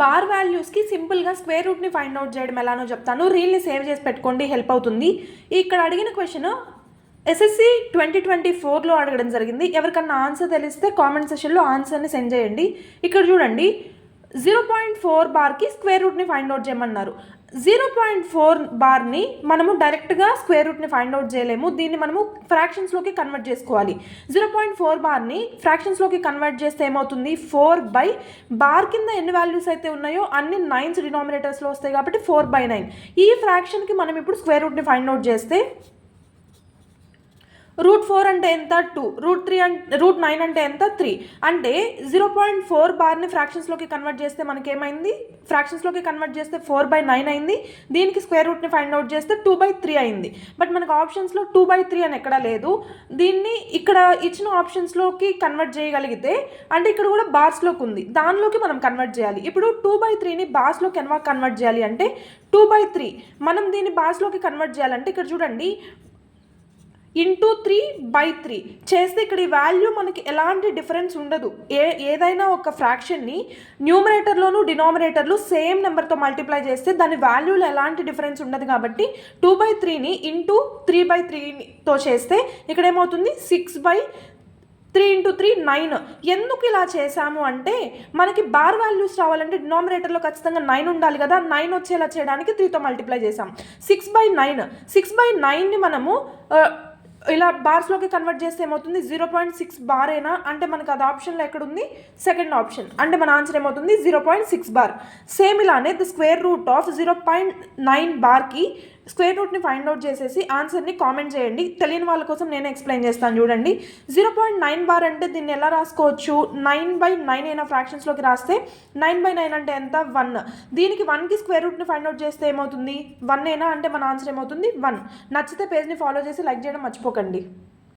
Bar వాల్యూస్కి సింపుల్గా square రూట్ని find out చేయడం ఎలానో చెప్తాను. రీల్ని సేవ్ చేసి పెట్టుకోండి, హెల్ప్ అవుతుంది. ఇక్కడ అడిగిన క్వశ్చన్ ఎస్ఎస్సి 2024లో అడగడం జరిగింది. ఎవరికన్నా ఆన్సర్ తెలిస్తే కామెంట్ సెషన్లో ఆన్సర్ని సెండ్ చేయండి. ఇక్కడ చూడండి, 0.4 బార్కి స్క్వేర్ రూట్ని ఫైండ్ అవుట్ చేయమన్నారు. 0.4 బార్ని మనము డైరెక్ట్గా స్క్వేర్ రూట్ని ఫైండ్ అవుట్ చేయలేము. దీన్ని మనము ఫ్రాక్షన్స్లోకి కన్వర్ట్ చేసుకోవాలి. 0.4 బార్ని ఫ్రాక్షన్స్లోకి కన్వర్ట్ చేస్తే ఏమవుతుంది, 4 బార్ కింద ఎన్ని వాల్యూస్ అయితే ఉన్నాయో అన్ని 9s డినామినేటర్స్లో వస్తాయి కాబట్టి 4/9. ఈ ఫ్రాక్షన్కి మనం ఇప్పుడు స్క్వేర్ రూట్ని ఫైండ్ అవుట్ చేస్తే √4 అంటే ఎంత, 2. √9 అంటే ఎంత, 3. అంటే 0.4 బార్ని ఫ్రాక్షన్స్లోకి కన్వర్ట్ చేస్తే మనకేమైంది, ఫ్రాక్షన్స్లోకి కన్వర్ట్ చేస్తే 4/9 అయింది. దీనికి స్క్వేర్ రూట్ని ఫైండ్ అవుట్ చేస్తే 2/3 అయింది. బట్ మనకు ఆప్షన్స్లో 2/3 అని ఎక్కడా లేదు. దీన్ని ఇక్కడ ఇచ్చిన ఆప్షన్స్లోకి కన్వర్ట్ చేయగలిగితే, అంటే ఇక్కడ కూడా బార్స్లోకి ఉంది, దానిలోకి మనం కన్వర్ట్ చేయాలి. ఇప్పుడు 2/3ని బార్స్లోకి ఎలా కన్వర్ట్ చేయాలి అంటే 2/3. మనం దీన్ని బార్స్లోకి కన్వర్ట్ చేయాలంటే ఇక్కడ చూడండి, ఇంటూ 3/3 చేస్తే ఇక్కడ ఈ వాల్యూ మనకి ఎలాంటి డిఫరెన్స్ ఉండదు. ఏదైనా ఒక ఫ్రాక్షన్ని న్యూమరేటర్లోను డినామినేటర్లు సేమ్ నెంబర్తో మల్టిప్లై చేస్తే దాని వాల్యూలో ఎలాంటి డిఫరెన్స్ ఉండదు. కాబట్టి 2/3ని ఇంటూ 3/3తో చేస్తే ఇక్కడ ఏమవుతుంది, 6/3 × 3 9. ఎందుకు ఇలా చేశాము అంటే మనకి బార్ వాల్యూస్ రావాలంటే డినామినేటర్లో ఖచ్చితంగా 9 ఉండాలి కదా. 9 వచ్చేలా చేయడానికి 3తో మల్టిప్లై చేసాం. 6/9ని మనము ఇలా బార్స్లోకి కన్వర్ట్ చేస్తే ఏమవుతుంది, 0.6 బార్ అయినా అంటే మనకు అది ఆప్షన్లో ఎక్కడుంది, సెకండ్ ఆప్షన్. అంటే మన ఆన్సర్ ఏమవుతుంది, 0.6 బార్. సేమ్ ఇలానే ద స్క్వేర్ రూట్ ఆఫ్ 0.9 బార్కి స్క్వేర్ రూట్ని ఫైండ్ అవుట్ చేసేసి ఆన్సర్ని కామెంట్ చేయండి. తెలియని వాళ్ళ కోసం నేను ఎక్స్ప్లెయిన్ చేస్తాను చూడండి. 0.9 బార్ అంటే దీన్ని ఎలా రాసుకోవచ్చు, 9/9 అయినా ఫ్రాక్షన్స్లోకి రాస్తే 9/9 అంటే ఎంత, 1. దీనికి 1కి స్క్వేర్ రూట్ని ఫైండ్ అవుట్ చేస్తే ఏమవుతుంది, 1 అయినా అంటే మన ఆన్సర్ ఏమవుతుంది, 1. నచ్చితే పేజ్ని ఫాలో చేసి లైక్ చేయడం మర్చిపోకండి.